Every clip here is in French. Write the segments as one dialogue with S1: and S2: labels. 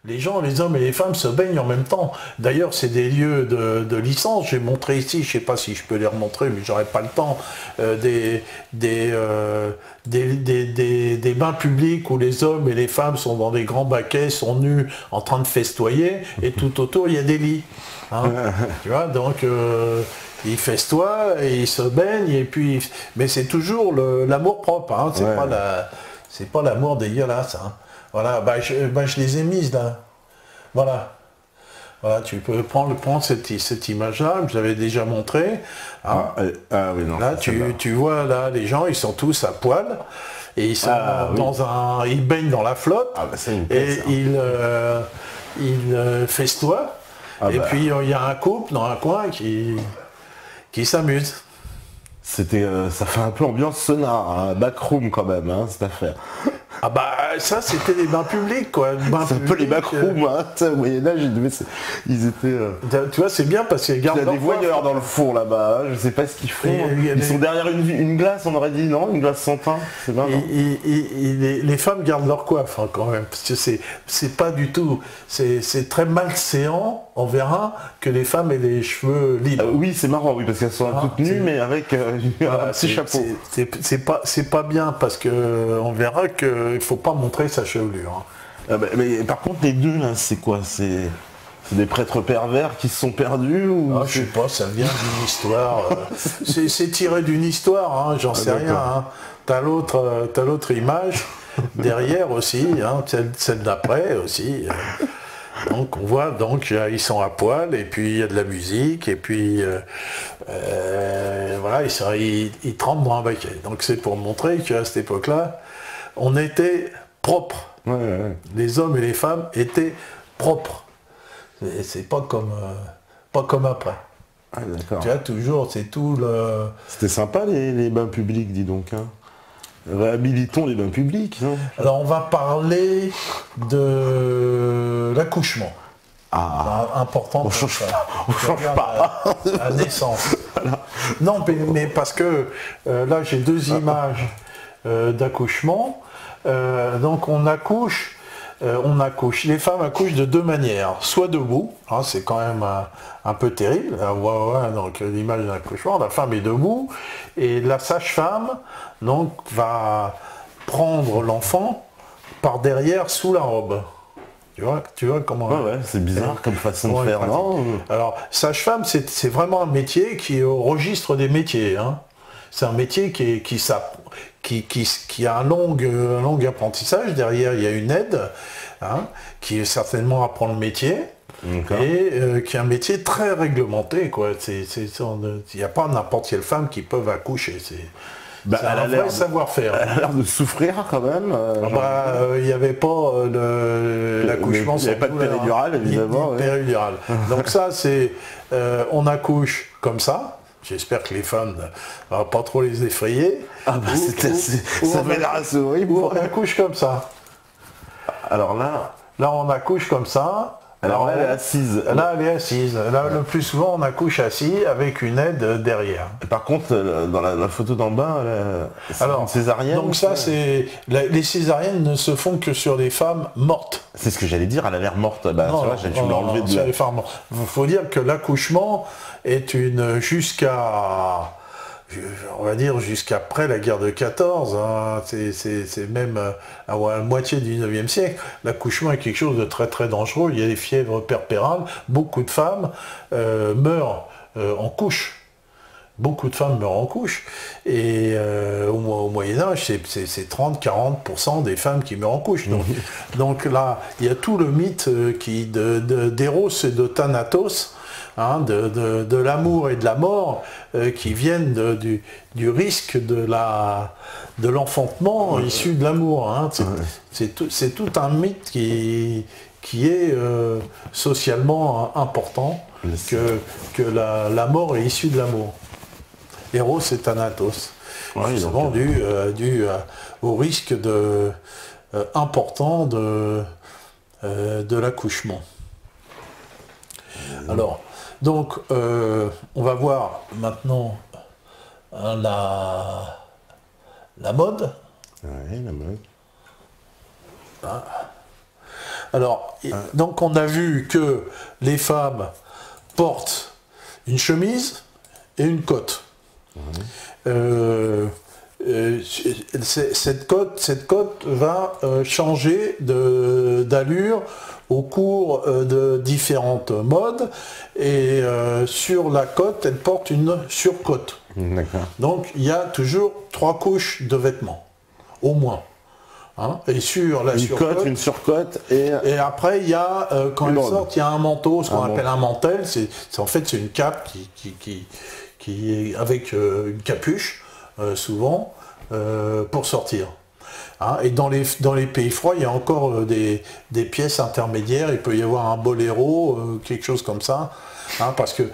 S1: Les gens, les hommes et les femmes se baignent en même temps. D'ailleurs, c'est des lieux de licence. J'ai montré ici, je ne sais pas si je peux les remontrer, mais j'aurai pas le temps, des bains publics où les hommes et les femmes sont dans des grands baquets, sont nus, en train de festoyer, et tout autour, il y a des lits. Hein. Tu vois, donc ils festoient, et ils se baignent, et puis... Mais c'est toujours l'amour propre, hein. C'est pas l'amour dégueulasse. Hein. Voilà, je les ai mises là. Voilà. Voilà, tu peux prendre cette image-là, que j'avais déjà montré. Hein.
S2: Oui, non.
S1: Là, tu vois, là, les gens, ils sont tous à poil. Et ils sont ils baignent dans la flotte. Et ils festoient. Puis, il y a un couple dans un coin qui s'amuse.
S2: Ça fait un peu ambiance sonar, hein, backroom quand même, hein, cette affaire.
S1: Ah bah ça c'était les bains publics quoi.
S2: C'est un peu les backrooms, hein. Au Moyen-Âge, ils étaient...
S1: Tu vois, c'est bien parce qu'ils gardent.
S2: Il y a des voyeurs dans le fond là-bas, hein. Je sais pas ce qu'ils font. Ils sont derrière une glace, on aurait dit, non? Une glace sans teint, c'est bien, non?
S1: Les femmes gardent leur coiffe hein, quand même, parce que c'est pas du tout... C'est très malséant, on verra, que les femmes aient les cheveux libres.
S2: Oui, c'est marrant, oui, parce qu'elles sont toutes nues, mais avec un petit chapeau.
S1: C'est pas bien, parce que on verra qu'il ne faut pas montrer sa chevelure. Hein.
S2: Mais par contre, les deux, là, c'est quoi? C'est des prêtres pervers qui se sont perdus ou...
S1: Je sais pas, ça vient d'une histoire. C'est tiré d'une histoire, hein, j'en sais rien. Hein. T'as l'autre image derrière aussi, hein, celle d'après aussi. Donc on voit, ils sont à poil, et puis il y a de la musique, et puis voilà, ils trempent dans un baquet. Donc c'est pour montrer qu'à cette époque-là, on était propres. Les hommes et les femmes étaient propres. C'est pas comme après.
S2: Ah, d'accord.
S1: Tu vois, toujours, c'est tout le...
S2: C'était sympa les bains publics, dis donc. Hein. Réhabilitons les bains publics. Hein.
S1: Alors on va parler de l'accouchement. Important.
S2: On change pas.
S1: La naissance. Voilà. Non, mais parce que là j'ai deux images d'accouchement. Donc on accouche. Les femmes accouchent de deux manières, soit debout, hein, c'est quand même un peu terrible, donc l'image d'un accouchement, la femme est debout, et la sage-femme donc va prendre l'enfant par derrière sous la robe. Tu vois comment...
S2: c'est bizarre comme façon de faire, non?
S1: Alors, sage-femme, c'est vraiment un métier qui est au registre des métiers, hein. C'est un métier qui a un long apprentissage. Derrière, il y a une aide, hein, qui certainement apprend le métier, et qui est un métier très réglementé. Il n'y a pas n'importe quelle femme qui peut accoucher. C'est un vrai savoir-faire.
S2: Elle a l'air de souffrir quand même.
S1: Il n'y avait pas l'accouchement.
S2: Il n'y avait pas de péridurale, évidemment.
S1: Péridurale. Donc ça, c'est... on accouche comme ça. J'espère que les femmes ne vont pas trop les effrayer.
S2: Ça m'a l'air assez horrible.
S1: Ou on accouche comme ça.
S2: Alors là...
S1: Là, on accouche comme ça.
S2: Alors elle est assise.
S1: Là, elle est assise. Là, le plus souvent, on accouche assis avec une aide derrière.
S2: Par contre, dans la photo d'en bas, c'est une césarienne.
S1: Donc ça, les césariennes ne se font que sur des femmes mortes.
S2: C'est ce que j'allais dire, elle a l'air morte. Tu me l'as enlevé de là.
S1: Il faut dire que l'accouchement est on va dire jusqu'après la guerre de 14, hein, c'est même à la moitié du 19e siècle, l'accouchement est quelque chose de très très dangereux, il y a des fièvres puerpérales, beaucoup de femmes meurent en couche. Beaucoup de femmes meurent en couche, et au Moyen-Âge, c'est 30-40% des femmes qui meurent en couche. Donc là, il y a tout le mythe d'Eros et de Thanatos, hein, de l'amour et de la mort, qui viennent du risque de l'enfantement issu de l'amour. Hein. C'est tout un mythe qui est socialement important, que la mort est issue de l'amour. Eros et Thanatos. Justement dû au risque important de l'accouchement. Alors, donc, on va voir maintenant hein, la mode.
S2: Oui, la mode.
S1: Hein. Alors, donc on a vu que les femmes portent une chemise et une cotte. Cette cotte va changer d'allure au cours de différentes modes, et sur la cotte, elle porte une surcotte. Donc il y a toujours 3 couches de vêtements, au moins. Hein, et sur la surcotte,
S2: une surcotte
S1: et après il y a quand elle sort, il y a un manteau, ce qu'on appelle un mantel. En fait c'est une cape qui est avec une capuche souvent pour sortir. Hein, et dans les pays froids, il y a encore des pièces intermédiaires. Il peut y avoir un boléro, quelque chose comme ça. Hein, parce que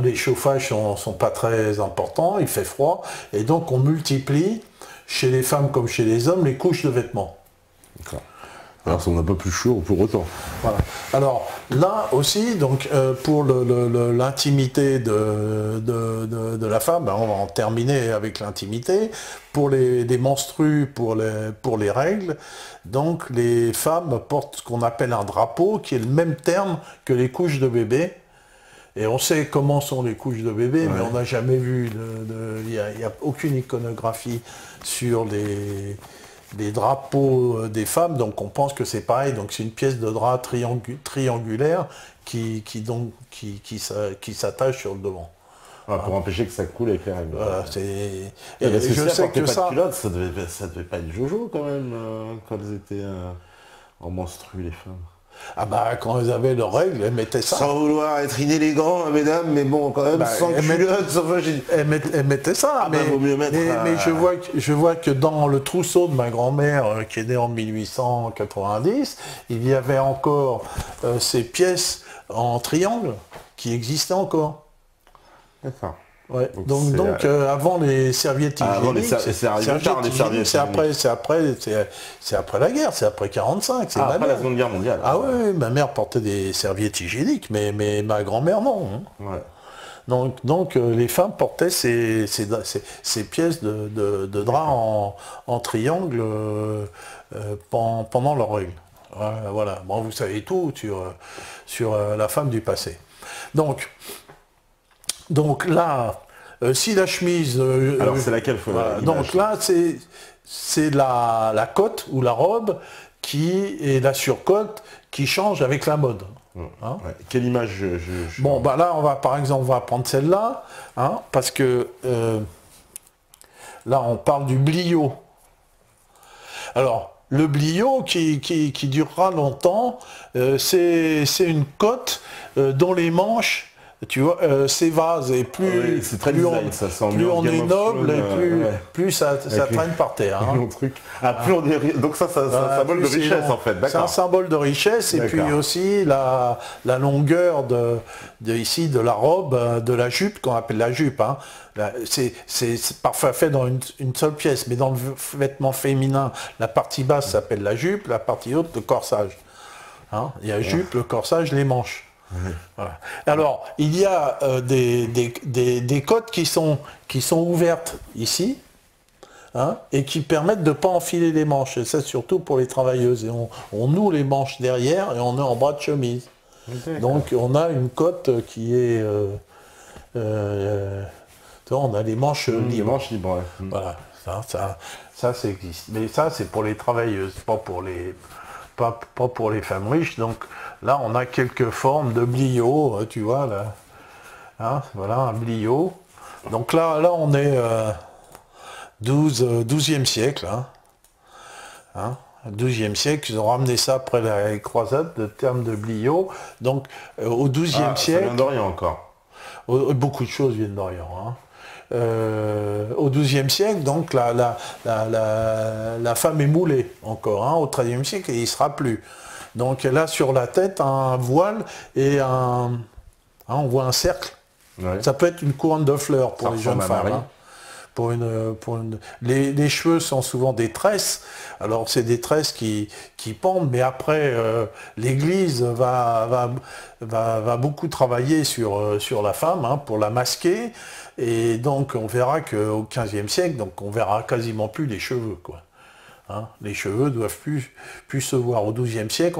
S1: les chauffages sont pas très importants, il fait froid, et donc on multiplie chez les femmes comme chez les hommes les couches de vêtements.
S2: D'accord. Alors on n'a pas plus chaud pour autant.
S1: Voilà. Alors là aussi, donc pour l'intimité de la femme, on va en terminer avec l'intimité. Pour les menstrues, pour les règles, donc les femmes portent ce qu'on appelle un drapeau, qui est le même terme que les couches de bébé. Et on sait comment sont les couches de bébé, mais on n'a jamais vu, il n'y a aucune iconographie sur les drapeaux des femmes, donc on pense que c'est pareil. Donc c'est une pièce de drap triangulaire qui s'attache sur le devant.
S2: Voilà, pour empêcher que ça coule avec les règles.
S1: Voilà,
S2: je sais que ça... Culotte, ça devait pas être jojo quand même, quand elles étaient en menstrues, les femmes.
S1: Ah bah quand elles avaient leurs règles, elles mettaient ça.
S2: Sans vouloir être inélégant, mesdames, mais bon, quand même, sans culotte,
S1: elles mettaient ça. Mais je vois que dans le trousseau de ma grand-mère, qui est née en 1890, il y avait encore ces pièces en triangle qui existaient encore.
S2: D'accord.
S1: Ouais. Donc avant les serviettes hygiéniques, c'est après la guerre, c'est après 45. C'est
S2: après la Seconde Guerre mondiale.
S1: Ah oui, ma mère portait des serviettes hygiéniques, mais ma grand-mère non. Hein. Ouais. Donc les femmes portaient ces pièces de drap en triangle pendant leur règle. Voilà. Bon, vous savez tout sur la femme du passé. Donc là, si la chemise...
S2: alors c'est laquelle faut
S1: donc là, c'est la cotte ou la robe et la surcotte qui change avec la mode. Hein.
S2: Quelle image
S1: Bon, bah là, par exemple, on va prendre celle-là, hein, parce que là, on parle du bliot. Alors, le bliot qui durera longtemps, c'est une cotte dont les manches... Tu vois, s'évase, et plus on est noble, et plus ça traîne par terre. Hein.
S2: Donc ça, c'est un symbole de richesse en fait.
S1: C'est un symbole de richesse, et puis aussi la longueur de la robe, de la jupe, qu'on appelle la jupe. Hein. C'est parfois fait dans une seule pièce, mais dans le vêtement féminin, la partie basse s'appelle la jupe, la partie haute le corsage. Hein. Il y a jupe, le corsage, les manches. Voilà. Alors, il y a des cottes qui sont ouvertes ici, hein, et qui permettent de ne pas enfiler les manches. Et ça, surtout pour les travailleuses. Et on noue les manches derrière et on est en bras de chemise. Donc, on a une cotte qui est... on a les manches libres.
S2: Les manches libres,
S1: Voilà, ça existe. Mais ça, c'est pour les travailleuses, pas pour les femmes riches. Donc là, on a quelques formes de bliot, tu vois, là. Hein, voilà, un bliot. Donc là on est 12e siècle. Hein. 12e siècle, ils ont ramené ça après la croisade, le terme de bliot. Donc au 12e siècle...
S2: Ça vient d'Orient encore.
S1: Beaucoup de choses viennent d'Orient. Hein. Au XIIe siècle, donc la femme est moulée encore. Hein, au XIIIe siècle, et il ne sera plus. Donc elle a sur la tête un voile et on voit un cercle. Ouais. Ça peut être une couronne de fleurs pour les jeunes femmes. Hein. Les cheveux sont souvent des tresses. Alors c'est des tresses qui pendent, mais après l'Église va beaucoup travailler sur la femme, hein, pour la masquer. Et donc on verra qu'au XVe siècle, donc on verra quasiment plus les cheveux, quoi. Hein. Les cheveux doivent plus se voir. Au XIIe siècle,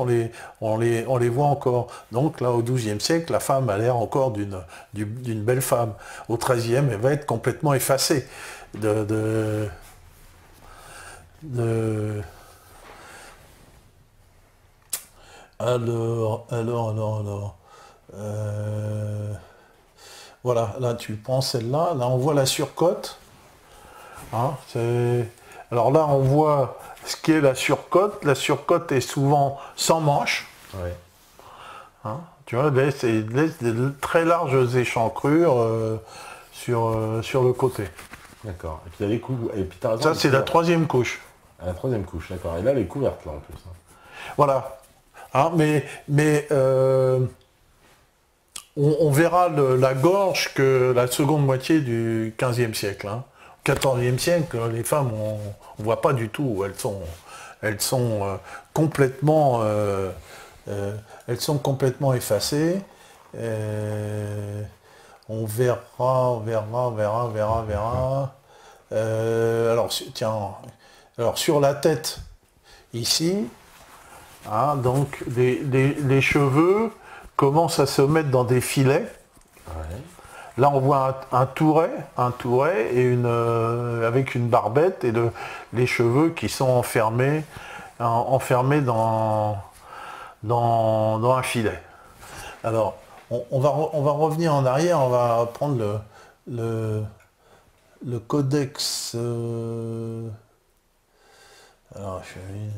S1: on les voit encore. Donc là, au XIIe siècle, la femme a l'air encore d'une belle femme. Au XIIIe, elle va être complètement effacée. Alors. Voilà, là tu prends celle-là, là on voit la surcote. Hein, alors là on voit ce qu'est la surcote. La surcote est souvent sans manche.
S2: Ouais.
S1: Hein, tu vois, laisse de très larges échancrures sur le côté.
S2: D'accord. Et puis il y a les coups. Et puis,
S1: ça c'est la troisième couche.
S2: La troisième couche, d'accord. Et là elle est couverte là en plus. Hein.
S1: Voilà. Hein, mais on verra la gorge que la seconde moitié du XVe siècle. Hein. Au XIVe siècle, les femmes, on ne voit pas du tout où elles sont complètement effacées. On verra. Alors, tiens, alors sur la tête, ici, hein, donc les cheveux commencent à se mettre dans des filets.
S2: Ouais.
S1: Là, on voit un touret et avec une barbette et les cheveux qui sont enfermés dans un filet. Alors, on va revenir en arrière, on va prendre le codex. Alors,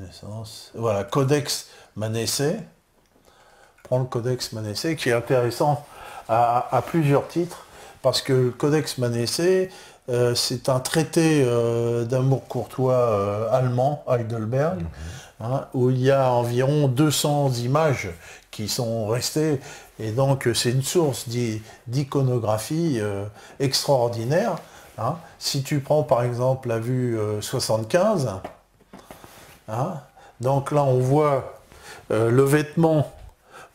S1: naissance. Voilà, codex Manessé. Prends le codex Manessé qui est intéressant à plusieurs titres. Parce que le Codex Manessé, c'est un traité d'amour courtois allemand, Heidelberg, hein, où il y a environ 200 images qui sont restées. Et donc, c'est une source d'iconographie extraordinaire. Hein. Si tu prends par exemple la vue 75, hein, donc là, on voit le vêtement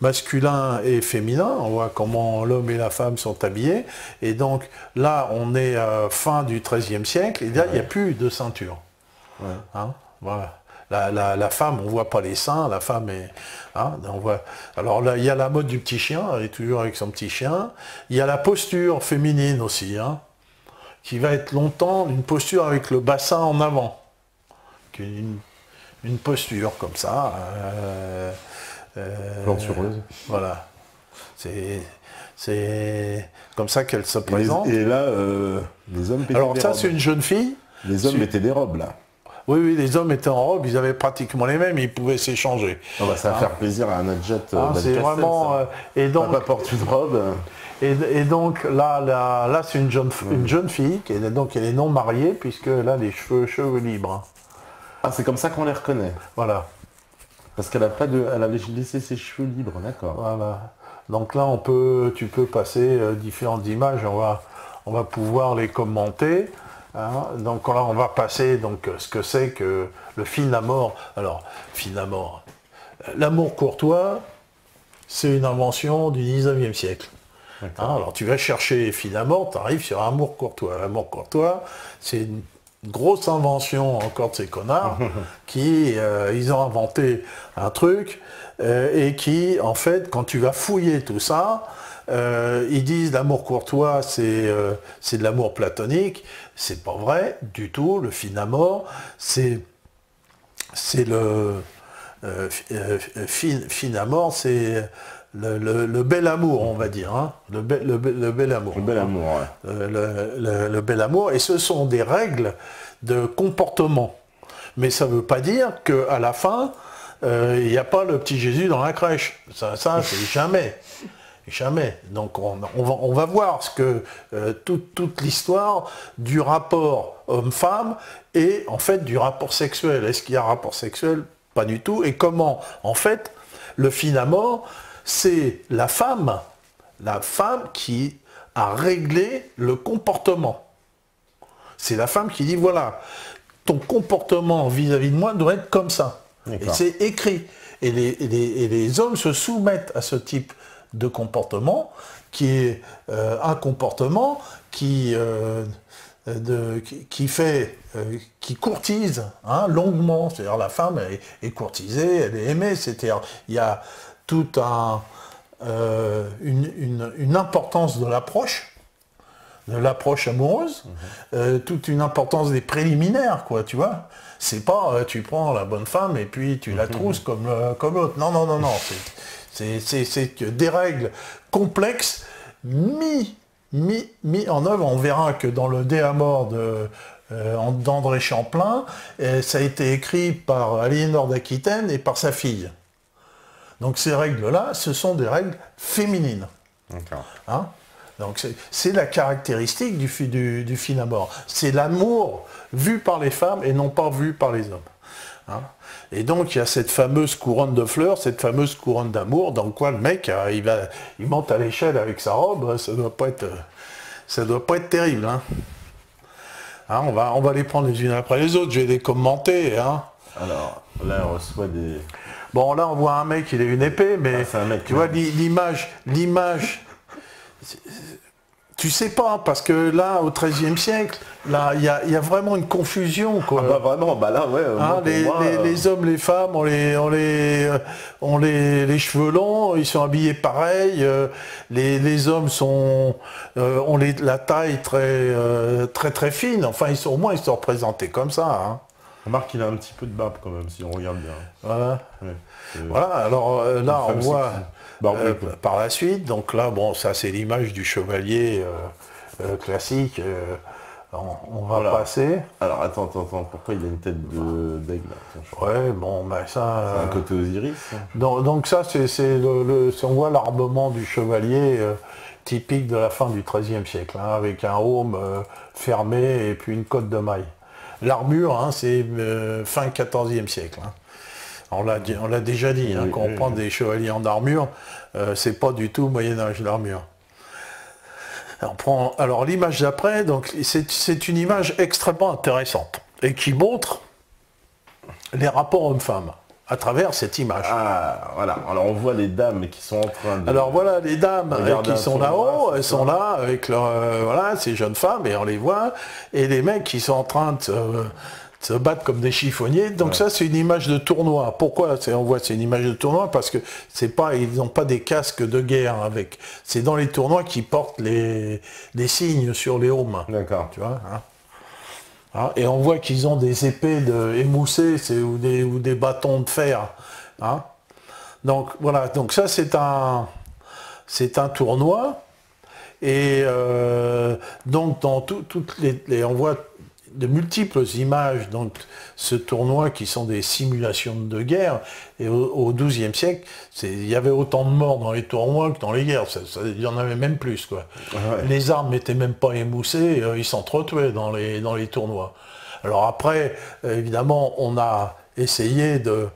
S1: masculin et féminin, on voit comment l'homme et la femme sont habillés, et donc là on est fin du XIIIe siècle, et là il n'y a plus de ceinture.
S2: Ouais.
S1: Hein, voilà. La femme, on ne voit pas les seins, la femme est... Hein, on voit, alors là il y a la mode du petit chien, elle est toujours avec son petit chien, il y a la posture féminine aussi, hein, qui va être longtemps une posture avec le bassin en avant, une posture comme ça.
S2: Plantureuse.
S1: Voilà. C'est comme ça qu'elle se présente.
S2: Et là, les hommes mettaient
S1: alors
S2: des
S1: ça,
S2: robes.
S1: c'est une jeune fille.
S2: Les hommes mettaient des robes, là.
S1: Oui, les hommes étaient en robe, ils avaient pratiquement les mêmes, ils pouvaient s'échanger.
S2: Oh, bah, ça va faire plaisir à un adjet.
S1: C'est vraiment... et donc,
S2: papa porte une robe.
S1: Et donc, là c'est une jeune fille, donc elle est non mariée, puisque là, les cheveux libres.
S2: Ah, c'est comme ça qu'on les reconnaît.
S1: Voilà.
S2: Parce qu'elle a laissé ses cheveux libres, d'accord.
S1: Voilà. Donc là, tu peux passer différentes images, on va pouvoir les commenter. Hein. Donc là, on va passer ce que c'est que le Finamore. Alors, Finamore. L'amour courtois, c'est une invention du 19e siècle. Hein, alors tu vas chercher Finamore, tu arrives sur Amour courtois. L'amour courtois, c'est une grosse invention encore de ces connards qui ils ont inventé un truc et qui en fait quand tu vas fouiller tout ça ils disent l'amour courtois c'est de l'amour platonique, c'est pas vrai du tout. Le Finamore c'est le Finamore c'est le bel amour, on va dire, hein. Le bel amour.
S2: Le bel amour, ouais.
S1: Le bel amour, et ce sont des règles de comportement. Mais ça ne veut pas dire qu'à la fin, il n'y a pas le petit Jésus dans la crèche. Ça c'est jamais. Jamais. Donc on va voir ce que toute l'histoire du rapport homme-femme et en fait du rapport sexuel. Est-ce qu'il y a un rapport sexuel? Pas du tout. Et comment, en fait, le Finamore, c'est la femme qui a réglé le comportement. C'est la femme qui dit, voilà, ton comportement vis-à-vis de moi doit être comme ça. Et c'est écrit. Et les hommes se soumettent à ce type de comportement, qui est un comportement qui qui courtise hein, longuement. C'est-à-dire la femme est courtisée, elle est aimée. C'est-à-dire il y a toute une importance de l'approche amoureuse, toute une importance des préliminaires, quoi, tu vois. C'est pas tu prends la bonne femme et puis tu la trousses comme l'autre. Non, non, non, non. C'est que des règles complexes mis en œuvre. On verra que dans le Déamore d'André Champlain, ça a été écrit par Aliénor d'Aquitaine et par sa fille. Donc ces règles-là, ce sont des règles féminines. Hein? Donc c'est la caractéristique du film amour. C'est l'amour vu par les femmes et non pas vu par les hommes. Hein? Et donc il y a cette fameuse couronne de fleurs, cette fameuse couronne d'amour, dans quoi le mec, il monte à l'échelle avec sa robe, ça doit pas être terrible. Hein? Hein, on va les prendre les unes après les autres, je vais les commenter. Hein?
S2: Alors, là on reçoit des...
S1: Bon, là on voit un mec, il a une épée, mais tu vois l'image, tu sais pas, parce que là, au XIIIe siècle, là, il y a vraiment une confusion, quoi.
S2: Ah bah vraiment, bah là, ouais.
S1: Hein, les hommes, les femmes ont les cheveux longs, ils sont habillés pareil, les hommes ont la taille très fine, enfin, au moins ils sont représentés comme ça. Hein.
S2: Remarque qu'il a un petit peu de barbe quand même, si on regarde bien.
S1: Voilà. Ouais. Voilà, alors là, on voit par la suite, donc là, bon, ça c'est l'image du chevalier classique, on va passer.
S2: Alors attends, pourquoi il a une tête d'aigle?
S1: Ouais, bon, ben ça...
S2: C'est un côté Osiris.
S1: Donc ça, on voit l'armement du chevalier typique de la fin du XIIIe siècle, hein, avec un aume fermé et puis une cotte de maille. L'armure, hein, c'est fin XIVe siècle. Hein. On l'a déjà dit, hein, quand on prend des chevaliers en armure, c'est pas du tout Moyen-Âge l'armure. Alors l'image d'après, donc c'est une image extrêmement intéressante et qui montre les rapports hommes-femmes à travers cette image.
S2: Ah, voilà. Alors on voit les dames qui sont en train de...
S1: Alors voilà, les dames qui sont là-haut, elles sont là avec voilà, ces jeunes femmes, et on les voit, et les mecs qui sont en train de se battre comme des chiffonniers. Donc ouais. Ça, c'est une image de tournoi. Pourquoi on voit c'est une image de tournoi? Parce que ils n'ont pas des casques de guerre avec. C'est dans les tournois qu'ils portent des signes sur les aumes.
S2: D'accord.
S1: Tu vois, hein? Hein, et on voit qu'ils ont des épées émoussées ou des bâtons de fer. Hein. Donc voilà, donc ça c'est un tournoi. Et donc dans toutes on voit de multiples images dans ce tournoi qui sont des simulations de guerre. Et au XIIe siècle, il y avait autant de morts dans les tournois que dans les guerres. Il y en avait même plus, quoi. Ouais. Les armes n'étaient même pas émoussées, ils s'entretuaient dans les tournois. Alors après, évidemment, on a essayé de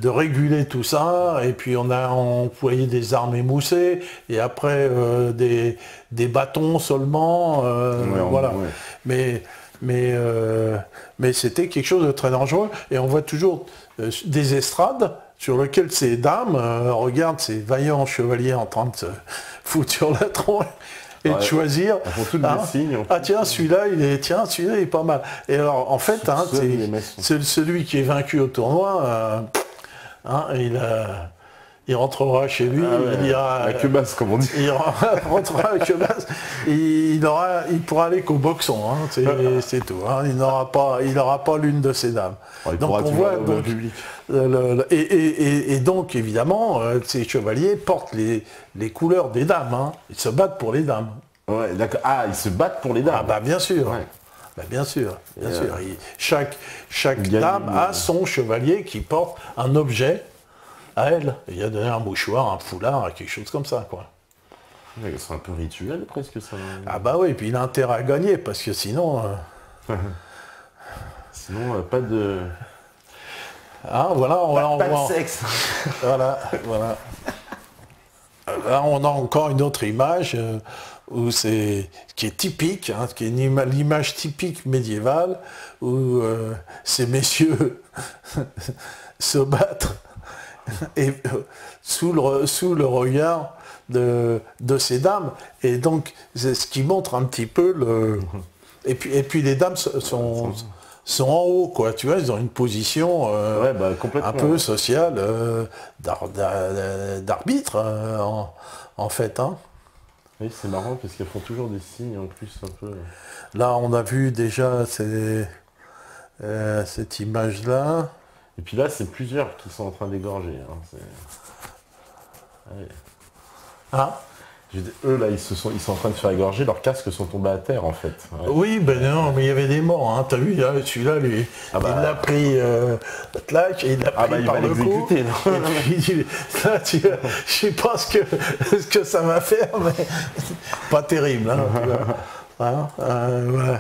S1: réguler tout ça, et puis on a employé des armes émoussées, et après des bâtons seulement, voilà. Ouais. Mais c'était quelque chose de très dangereux, et on voit toujours des estrades sur lesquelles ces dames regardent ces vaillants chevaliers en train de se foutre sur la tronche, et de choisir.
S2: Hein, signes,
S1: ah tiens, celui-là il est pas mal. Et alors en fait, hein, c'est celui qui est vaincu au tournoi, hein, il rentrera chez lui, il dira.
S2: À Quebasse, comme on dit.
S1: Il rentrera à Quebasse, il pourra aller qu'au boxon, hein, c'est tout. Hein, il n'aura pas l'une de ces dames.
S2: Donc on voit donc,
S1: et donc évidemment, ces chevaliers portent les couleurs des dames. Hein. Ils se battent pour les dames.
S2: Ouais, d'accord. Ah, ils se battent pour les dames.
S1: Ah bah bien sûr. Ouais. Bah, bien sûr. Chaque dame a son chevalier qui porte un objet à elle. Il y a donné un mouchoir, un foulard, quelque chose comme ça, quoi.
S2: C'est un peu rituel presque ça.
S1: Ah bah oui, et puis il a intérêt à gagner, parce que sinon...
S2: Sinon, pas de...
S1: Ah, voilà,
S2: pas de sexe.
S1: Voilà. Là, on a encore une autre image qui est typique, hein, qui est l'image typique médiévale, où ces messieurs se battent et, sous le regard de ces dames. Et donc, c'est ce qui montre un petit peu le... Et puis les dames sont en haut, quoi. Tu vois, ils ont une position un peu sociale d'arbitre, en fait. Hein.
S2: Oui, c'est marrant parce qu'elles font toujours des signes en plus un peu.
S1: Là, on a vu déjà cette image-là.
S2: Et puis là, c'est plusieurs qui sont en train d'égorger. Hein. Ouais.
S1: Ah.
S2: Eux, là, ils sont en train de se faire égorger, leurs casques sont tombés à terre, en fait. Ouais.
S1: Oui, ben non, mais il y avait des morts, hein. T'as vu, celui-là, lui, il l'a pris, et il l'a pris par le cou. Et puis, là, je sais pas ce que ça va faire, mais pas terrible. Hein, voilà.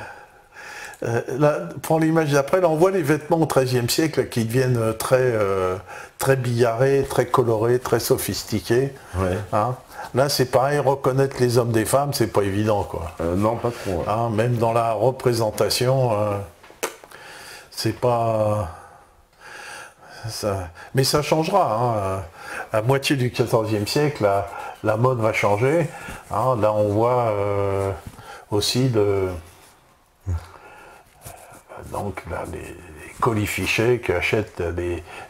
S1: Là, prends l'image d'après, là on voit les vêtements au XIIIe siècle là, qui deviennent très billarés, très colorés, très sophistiqués.
S2: Ouais.
S1: Hein. Là c'est pareil, reconnaître les hommes des femmes, c'est pas évident quoi.
S2: Non, pas trop. Ouais.
S1: Hein, même dans la représentation, c'est pas... Mais ça changera. Hein. À moitié du XIVe siècle, la mode va changer. Hein. Là on voit aussi donc là, les colifichets qu'achètent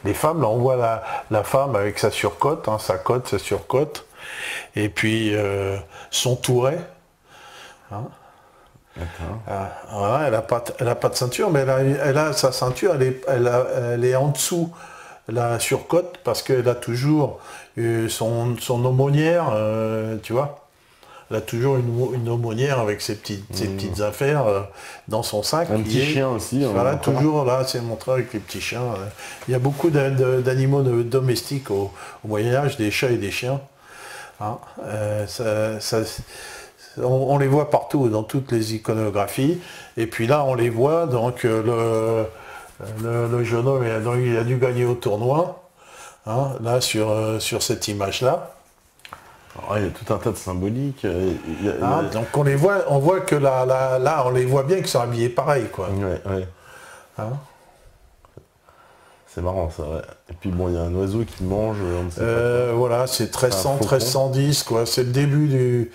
S1: les femmes. Là, on voit la femme avec sa surcote, hein, sa surcote, et puis son touret. Hein. Voilà, elle n'a pas de ceinture, mais elle a sa ceinture, elle est en dessous la surcote, parce qu'elle a toujours son aumônière, tu vois. Elle a toujours une aumônière avec ses petites affaires dans son sac.
S2: Un petit chien aussi.
S1: Voilà, toujours là, c'est montré avec les petits chiens. Il y a beaucoup d'animaux domestiques au Moyen-Âge, des chats et des chiens. Hein, on les voit partout, dans toutes les iconographies. Et puis là, on les voit, donc le jeune homme, il a dû gagner au tournoi, hein, là, sur cette image-là.
S2: Alors, il y a tout un tas de symboliques.
S1: Donc on voit que là, on les voit bien qu'ils sont habillés pareil, quoi.
S2: Ouais.
S1: Hein.
S2: C'est marrant ça, ouais. Et puis bon, il y a un oiseau qui mange, on ne sait pas.
S1: Voilà, c'est 1300, 1310, quoi. C'est le début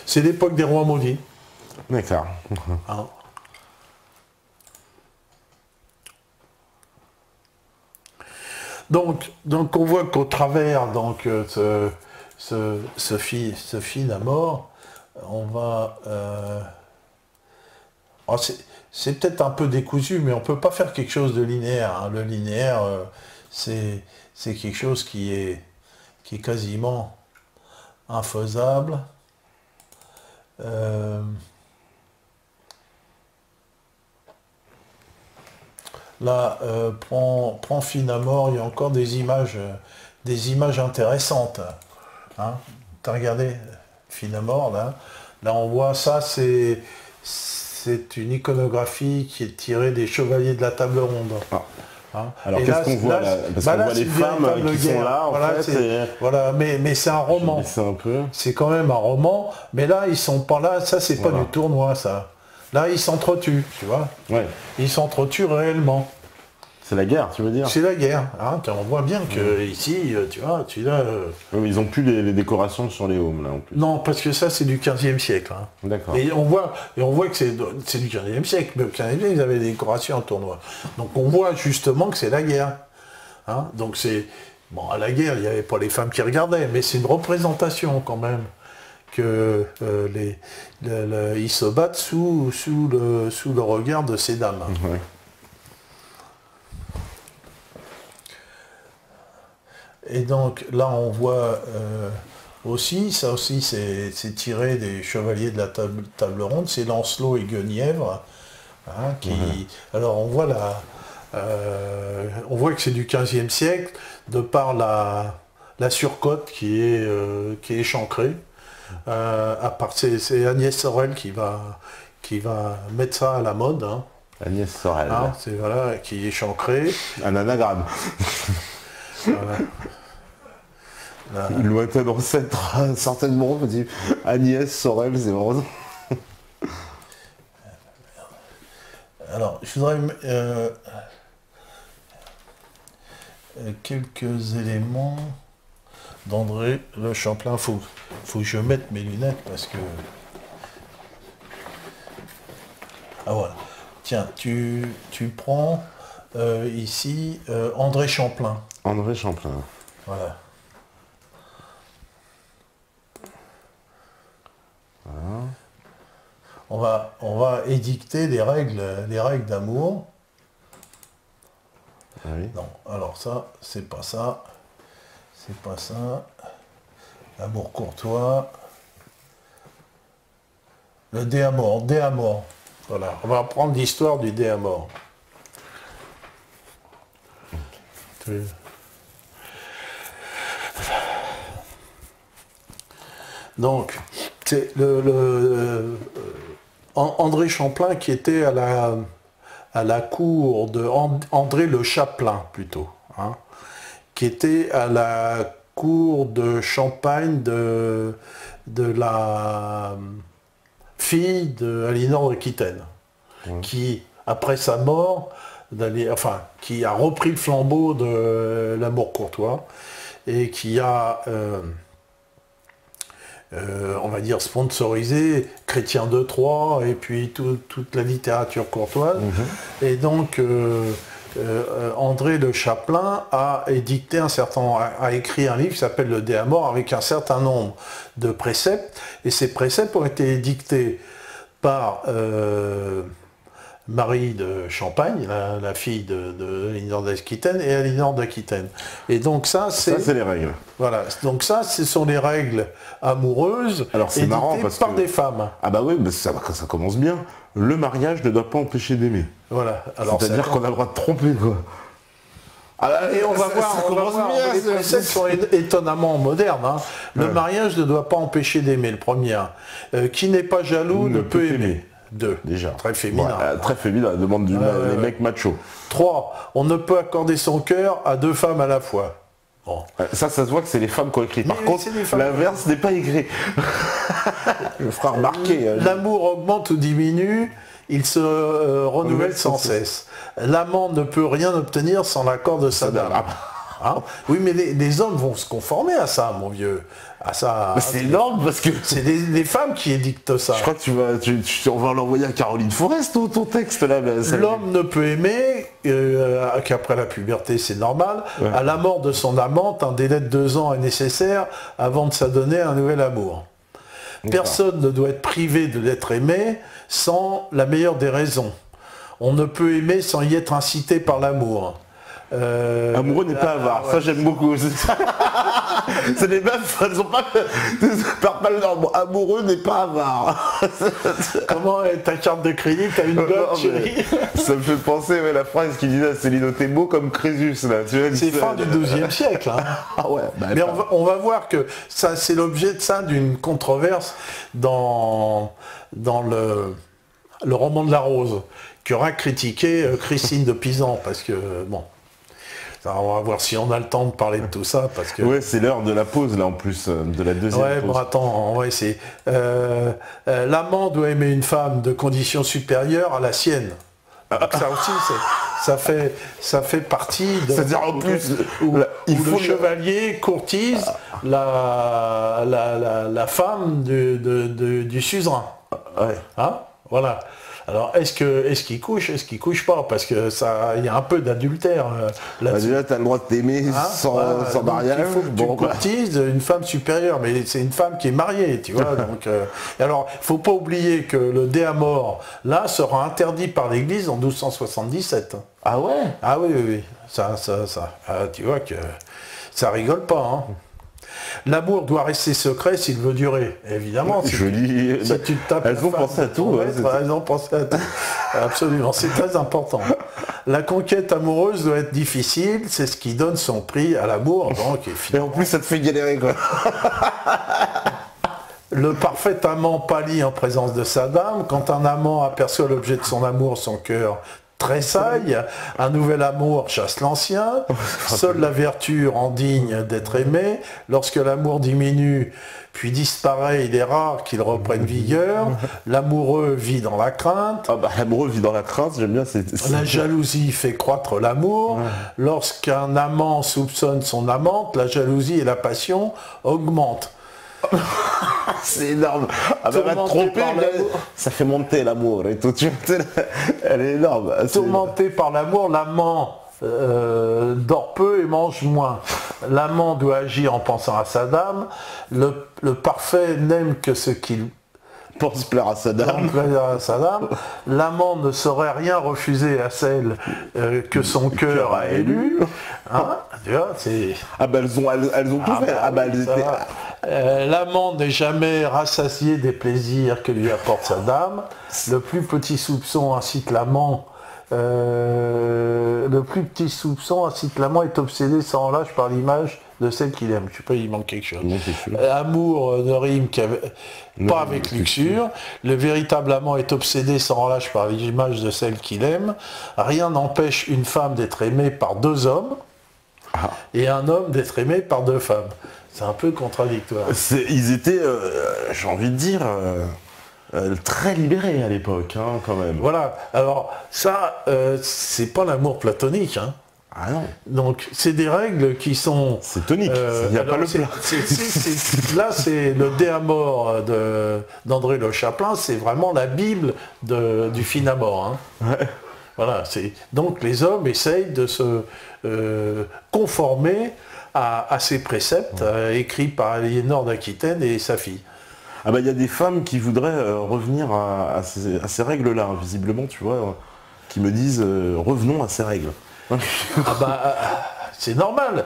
S1: c'est l'époque des rois maudits.
S2: D'accord.
S1: Hein. Donc on voit qu'au travers ce fil à mort, on va... c'est peut-être un peu décousu, mais on ne peut pas faire quelque chose de linéaire. Hein. Le linéaire, c'est quelque chose qui est quasiment infaisable. Là, prends fil à mort, il y a encore des images intéressantes. Hein. T'as regardé fil à mort là. Là on voit ça, c'est une iconographie qui est tirée des chevaliers de la table ronde.
S2: Ah.
S1: Hein.
S2: Alors qu'est-ce qu'on voit là? Parce qu'on voit les femmes qui sont là,
S1: voilà, voilà, mais c'est un roman. C'est quand même un roman, mais là ils sont pas là, ça c'est pas du tournoi ça. Là ils s'entretuent, tu vois.
S2: Ouais.
S1: Ils s'entretuent réellement.
S2: C'est la guerre, tu veux dire?
S1: C'est la guerre. Hein. On voit bien que ici, tu vois,
S2: Oui, ils n'ont plus les décorations sur les haumes, là, en plus.
S1: Non, parce que ça, c'est du 15e siècle. Hein.
S2: D'accord.
S1: Et on voit que c'est du 15e siècle, mais au 15e siècle, ils avaient des décorations en tournoi. Donc on voit justement que c'est la guerre. Hein. Donc c'est... Bon, à la guerre, il n'y avait pas les femmes qui regardaient, mais c'est une représentation quand même que ils se battent sous le regard de ces dames.
S2: Ouais.
S1: Et donc là on voit aussi, ça aussi c'est tiré des chevaliers de la table ronde, c'est Lancelot et Guenièvre, hein, qui... Alors on voit on voit que c'est du 15e siècle, de par la surcote qui est échancrée. À part c'est Agnès Sorel qui va mettre ça à la mode. Hein.
S2: Agnès Sorel.
S1: Hein, c'est voilà, qui est échancrée.
S2: Un anagramme.
S1: Voilà.
S2: Une lointaine ancêtre, certainement, on dit Agnès Sorel, c'est vraiment...
S1: Alors, je voudrais quelques éléments. d'André Le Champlain. Faut que je mette mes lunettes parce que... Ah voilà. Tiens, tu prends ici André Champlain.
S2: André Champlain.
S1: Voilà. Voilà. On va édicter des règles d'amour.
S2: Oui.
S1: Non, alors ça, c'est pas ça. C'est pas ça. L'amour courtois. Le déamore, déamore. Voilà, on va apprendre l'histoire du déamore. Okay. Donc, c'est André Champlain qui était à la cour de André le Chapelain plutôt, hein, qui était à la cour de Champagne de la fille de Aliénor d'Aquitaine, qui, après sa mort, qui a repris le flambeau de l'amour courtois et qui a, on va dire, sponsorisé Chrétien de Troyes et puis toute la littérature courtoise. Et donc, André Le Chapelain a écrit un livre qui s'appelle Le Déamore avec un certain nombre de préceptes, et ces préceptes ont été dictés par Marie de Champagne, la fille de Aliénor d'Aquitaine, et Aliénor d'Aquitaine. Et donc ça c'est
S2: les règles.
S1: Voilà, donc ça, ce sont les règles amoureuses.
S2: Alors c'est marrant parce
S1: par des femmes.
S2: Ah bah oui, mais ça commence bien. Le mariage ne doit pas empêcher d'aimer.
S1: Voilà.
S2: C'est-à-dire qu'on a le droit de tromper, quoi.
S1: Et on va voir, les préceptes sont étonnamment modernes. Hein. Le mariage ne doit pas empêcher d'aimer, le premier. Qui n'est pas jaloux ne peut aimer. 2.
S2: Déjà.
S1: Très féminin.
S2: Très féminin, la demande les mecs machos.
S1: 3. On ne peut accorder son cœur à 2 femmes à la fois. Bon.
S2: Ça se voit que c'est les femmes qui ont écrit. Par contre, l'inverse n'est pas écrit. Je ferai remarquer.
S1: L'amour augmente ou diminue, il se renouvelle sans cesse. L'amant ne peut rien obtenir sans l'accord de sa dame. Hein? Oui, mais les hommes vont se conformer à ça, mon vieux. À ça.
S2: C'est énorme parce que...
S1: C'est les femmes qui édictent ça.
S2: Je crois que on va l'envoyer à Caroline Forest, ton texte là.
S1: L'homme ne peut aimer qu'après la puberté, c'est normal. Ouais. À la mort de son amante, un délai de 2 ans est nécessaire avant de s'adonner à un nouvel amour. Personne ne doit être privé de l'être aimé sans la meilleure des raisons. On ne peut aimer sans y être incité par l'amour.
S2: Amoureux n'est pas avare, ça j'aime beaucoup. C'est les meufs, elles ont pas... Amoureux n'est pas avare.
S1: Comment ta carte de crédit, t'as une gomme, chérie?
S2: Ça me fait penser à la phrase qui disait Céline, t'es beau comme Crésus.
S1: C'est fin du XIIe siècle. Hein.
S2: Ah ouais,
S1: mais on va voir que ça, c'est l'objet de ça, d'une controverse dans le roman de la Rose, qui aura critiqué Christine de Pisan, parce que, bon... On va voir si on a le temps de parler de tout ça, parce que...
S2: Ouais, c'est l'heure de la pause, là, en plus, de la deuxième pause.
S1: Bon, attends, on va essayer. L'amant doit aimer une femme de condition supérieure à la sienne. Ça aussi, ça fait partie de...
S2: C'est-à-dire, en plus,
S1: où le chevalier courtise la femme du suzerain.
S2: Ouais.
S1: Hein? Voilà. Alors, est-ce qu'il couche, est-ce qu'il couche pas? Parce que il y a un peu d'adultère là-dessus.
S2: Déjà, tu as le droit de t'aimer sans mariage.
S1: Il faut que tu courtises une femme supérieure, mais c'est une femme qui est mariée, tu vois. Donc, alors, il ne faut pas oublier que le déamore, là, sera interdit par l'Église en 1277.
S2: Ah ouais?
S1: Ah oui. Ça. Tu vois que ça rigole pas, hein. L'amour doit rester secret s'il veut durer, évidemment.
S2: Joli.
S1: Si tu tapes
S2: elles ont pensé à tout.
S1: Elles ont pensé à tout. Absolument, c'est très important. La conquête amoureuse doit être difficile, c'est ce qui donne son prix à l'amour.
S2: Et en plus, ça te fait galérer, quoi.
S1: Le parfait amant pâlit en présence de sa dame. Quand un amant aperçoit l'objet de son amour, son cœur tressaille, un nouvel amour chasse l'ancien, seule la vertu rend digne d'être aimé, lorsque l'amour diminue puis disparaît, il est rare qu'il reprenne vigueur, l'amoureux vit dans la crainte,
S2: Ah bah, l'amoureux vit dans la crainte, j'aime bien.
S1: la jalousie fait croître l'amour, lorsqu'un amant soupçonne son amante, la jalousie et la passion augmentent.
S2: C'est énorme. Ah bah, va te
S1: Tourmenté
S2: tromper,
S1: par l'amour.
S2: ça fait monter l'amour et tout. Elle est énorme.
S1: Tourmenté par l'amour, l'amant dort peu et mange moins. L'amant doit agir en pensant à sa dame. Le parfait n'aime que ce qu'il
S2: Pense plaire à sa dame.
S1: plaît à sa dame. L'amant ne saurait rien refuser à celle que son cœur a élue. Hein, tu vois, c'est...
S2: Ah bah elles ont tout fait. Ah bah elles
S1: ça
S2: étaient...
S1: va. L'amant n'est jamais rassasié des plaisirs que lui apporte sa dame. Le plus petit soupçon incite l'amant. Le plus petit soupçon incite l'amant est obsédé sans relâche par l'image de celle qu'il aime. Je sais pas, il manque quelque chose.
S2: Non, c'est sûr.
S1: Amour ne rime pas avec luxure. Le véritable amant est obsédé sans relâche par l'image de celle qu'il aime. Rien n'empêche une femme d'être aimée par deux hommes et un homme d'être aimé par deux femmes. C'est un peu contradictoire.
S2: Ils étaient, j'ai envie de dire, très libérés à l'époque, hein, quand même.
S1: Voilà. Alors ça, c'est pas l'amour platonique, hein.
S2: Ah non.
S1: Donc c'est des règles qui sont...
S2: C'est tonique, il n'y a pas le plat.
S1: Là c'est le De Amor d'André Le Chaplin, c'est vraiment la Bible du fin amour. Hein.
S2: Ouais.
S1: Voilà, donc les hommes essayent de se conformer à ces préceptes écrits par Aliénor d'Aquitaine et sa fille.
S2: Ah bah il y a des femmes qui voudraient revenir à ces règles-là, hein, visiblement, tu vois, qui me disent revenons à ces règles.
S1: Ah bah, c'est normal.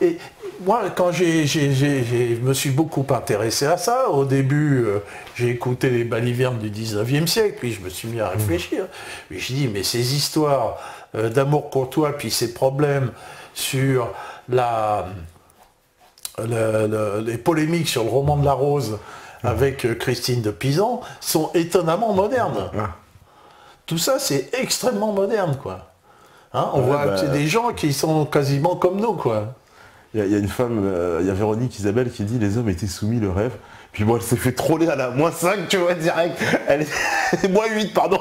S1: Et moi, quand je me suis beaucoup intéressé à ça, au début, j'ai écouté les balivernes du 19e siècle, puis je me suis mis à réfléchir. Puis je dis, mais ces histoires d'amour courtois, puis ces problèmes sur les polémiques sur le roman de la Rose avec Christine de Pisan sont étonnamment modernes. Tout ça, c'est extrêmement moderne, quoi. Hein, on voit que c'est des gens qui sont quasiment comme nous, quoi.
S2: Il y a une femme, il y a Véronique Isabelle qui dit les hommes étaient soumis le rêve. Puis moi, elle s'est fait troller à la -5, tu vois, direct. Elle est -8, pardon.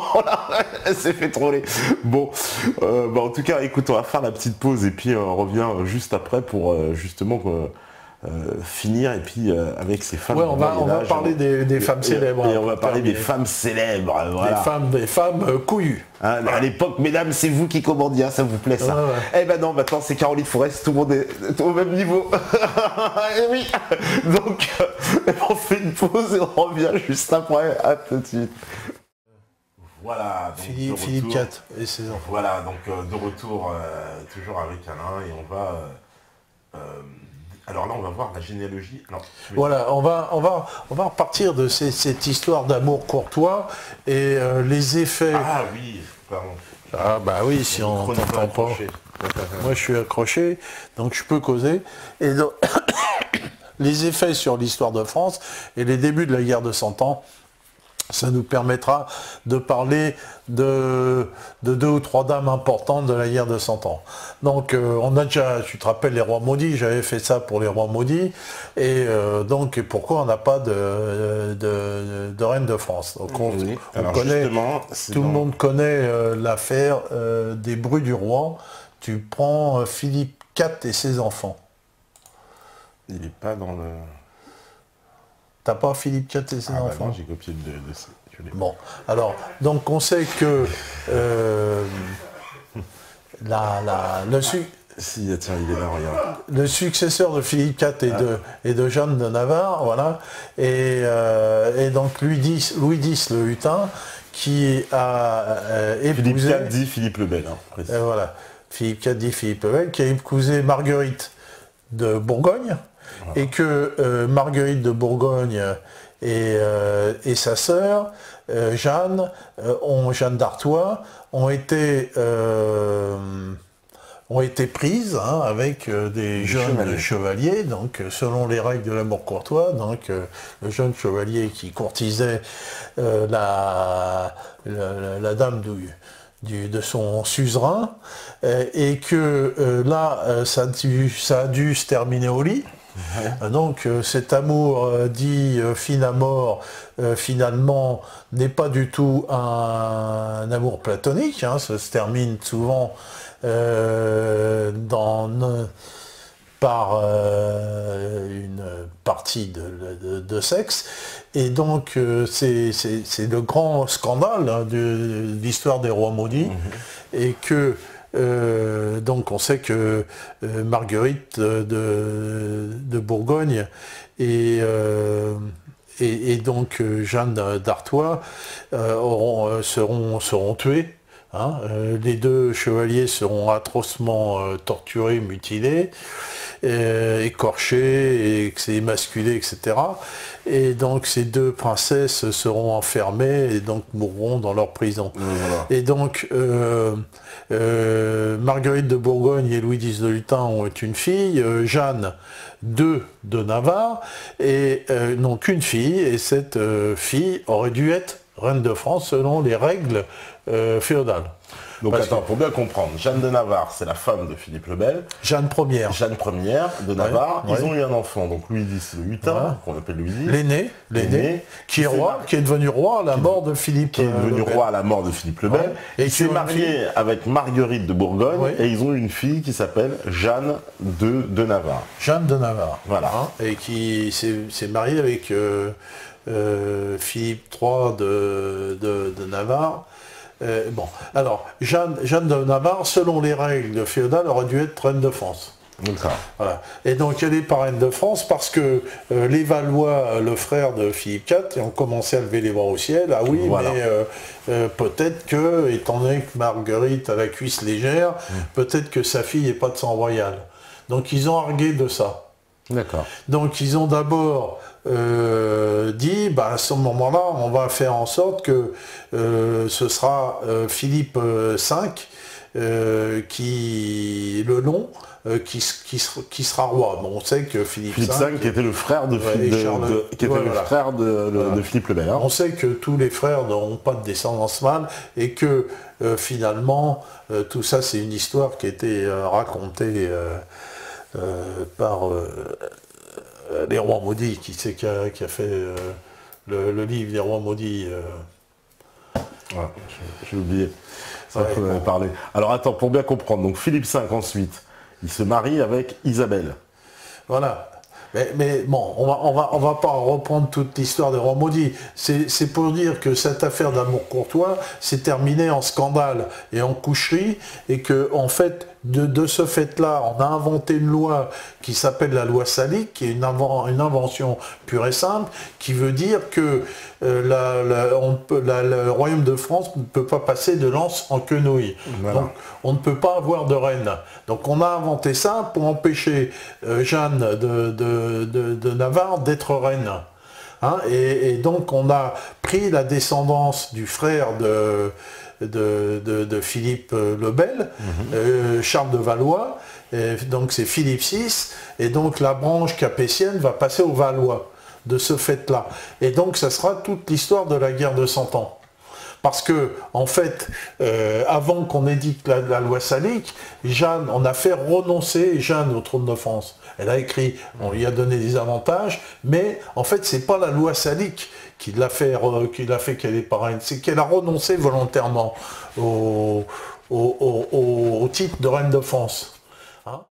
S2: Elle s'est fait troller. Bon, en tout cas, écoute, on va faire la petite pause et puis on revient juste après pour justement finir et puis avec ces femmes.
S1: Ouais, on va parler des femmes célèbres.
S2: Et on va parler des femmes célèbres. Voilà.
S1: Des femmes couillues.
S2: Hein, à l'époque, mesdames, c'est vous qui commandiez, hein, ça vous plaît ça. Eh ben non, maintenant c'est Caroline Forest, tout le monde est au même niveau. Et oui. Donc, on fait une pause et on revient juste après. À tout de suite. Voilà, donc
S1: Philippe IV et ses enfants.
S2: Voilà, donc de retour toujours avec Alain et on va... alors là, on va voir la généalogie. Alors,
S1: voilà, on va repartir de cette histoire d'amour courtois et les effets...
S2: Ah oui, pardon.
S1: Ah bah oui, si on t'entend pas. Moi, je suis accroché, donc je peux causer. Et donc, les effets sur l'histoire de France et les débuts de la guerre de 100 ans, ça nous permettra de parler de deux ou trois dames importantes de la guerre de 100 ans. Donc on a déjà, tu te rappelles les rois maudits, j'avais fait ça pour les rois maudits, et donc pourquoi on n'a pas de reine de France. Donc on connaît, tout le monde connaît l'affaire des Brus du Roi. Tu prends Philippe IV et ses enfants.
S2: Il n'est pas dans le...
S1: T'as pas Philippe IV et ses enfants?
S2: Bah non, j'ai copié de
S1: bon, alors, donc on sait que
S2: si, tiens, il est là, regarde.
S1: Le successeur de Philippe IV et de Jeanne de Navarre, voilà, et donc Louis X le Hutin, qui a épousé...
S2: Philippe IV dit Philippe le Bel. Hein,
S1: voilà, Philippe IV dit Philippe le Bel, qui a épousé Marguerite de Bourgogne, voilà. Et que Marguerite de Bourgogne et sa sœur, Jeanne d'Artois, ont été prises avec des jeunes chevaliers, donc selon les règles de l'amour courtois, donc le jeune chevalier qui courtisait la dame de son suzerain, et que là, ça a dû se terminer au lit. Ouais. Donc cet amour dit fin à mort, finalement, n'est pas du tout un amour platonique, hein, ça se termine souvent par une partie de sexe, et donc c'est le grand scandale, hein, de l'histoire des rois maudits, et que donc on sait que Marguerite de Bourgogne et donc Jeanne d'Artois seront tués. Hein, les deux chevaliers seront atrocement torturés, mutilés, écorchés, émasculés, etc. Et donc ces deux princesses seront enfermées et donc mourront dans leur prison. Voilà. Et donc Marguerite de Bourgogne et Louis X de Lutin ont une fille, Jeanne II de Navarre, et n'ont qu'une fille, et cette fille aurait dû être reine de France selon les règles féodales.
S2: Donc attends, pour bien comprendre, Jeanne de Navarre, c'est la femme de Philippe le Bel.
S1: Jeanne Ier.
S2: Jeanne Ier de Navarre.
S1: Ouais,
S2: ils ont eu un enfant, donc Louis X le Hutin, voilà, qu'on appelle Louis X.
S1: L'aîné, qui est roi, qui est devenu roi à la mort de Philippe.
S2: Qui est devenu roi à la mort de Philippe le Bel. Ouais. Et il s'est marié avec Marguerite de Bourgogne, ouais, et ils ont eu une fille qui s'appelle Jeanne de Navarre.
S1: Jeanne de Navarre.
S2: Voilà.
S1: Hein, et qui s'est mariée avec Philippe III de Navarre. Bon, alors, Jeanne de Navarre, selon les règles féodales, aurait dû être reine de France. Voilà. Et donc elle est pas reine de France parce que les Valois, le frère de Philippe IV, ont commencé à lever les bras au ciel. Ah oui, voilà, mais peut-être que, étant donné que Marguerite a la cuisse légère, peut-être que sa fille n'est pas de sang royal. Donc ils ont argué de ça.
S2: D'accord.
S1: Donc ils ont d'abord dit, bah, à ce moment-là, on va faire en sorte que ce sera Philippe V qui sera roi. Bon, on sait que Philippe V
S2: qui était le frère de Philippe le Bel. Hein.
S1: On sait que tous les frères n'auront pas de descendance mâle et que finalement tout ça c'est une histoire qui a été racontée par les rois maudits, qui a fait le livre des rois maudits.
S2: Ouais, j'ai oublié, ça qu'on en avait parlé. Alors attends, pour bien comprendre, donc Philippe V ensuite, il se marie avec Isabelle.
S1: Voilà. Mais bon, on va pas reprendre toute l'histoire des rois maudits. C'est pour dire que cette affaire d'amour courtois s'est terminée en scandale et en coucherie, et que en fait, de ce fait-là, on a inventé une loi qui s'appelle la loi salique, qui est une invention pure et simple, qui veut dire que le royaume de France ne peut pas passer de l'anse en quenouille. Voilà. Donc on ne peut pas avoir de reine. Donc on a inventé ça pour empêcher Jeanne de Navarre d'être reine. Hein, et donc on a pris la descendance du frère de Philippe le Bel, Charles de Valois, donc c'est Philippe VI, et donc la branche capétienne va passer aux Valois de ce fait-là. Et donc ça sera toute l'histoire de la guerre de 100 ans. Parce que, en fait, avant qu'on édicte la loi salique, Jeanne, on a fait renoncer Jeanne au trône de France. Elle a écrit, on lui a donné des avantages, mais en fait, c'est pas la loi salique qui l'a fait qu'elle est pas reine, c'est qu'elle a renoncé volontairement au titre de reine de France. Hein.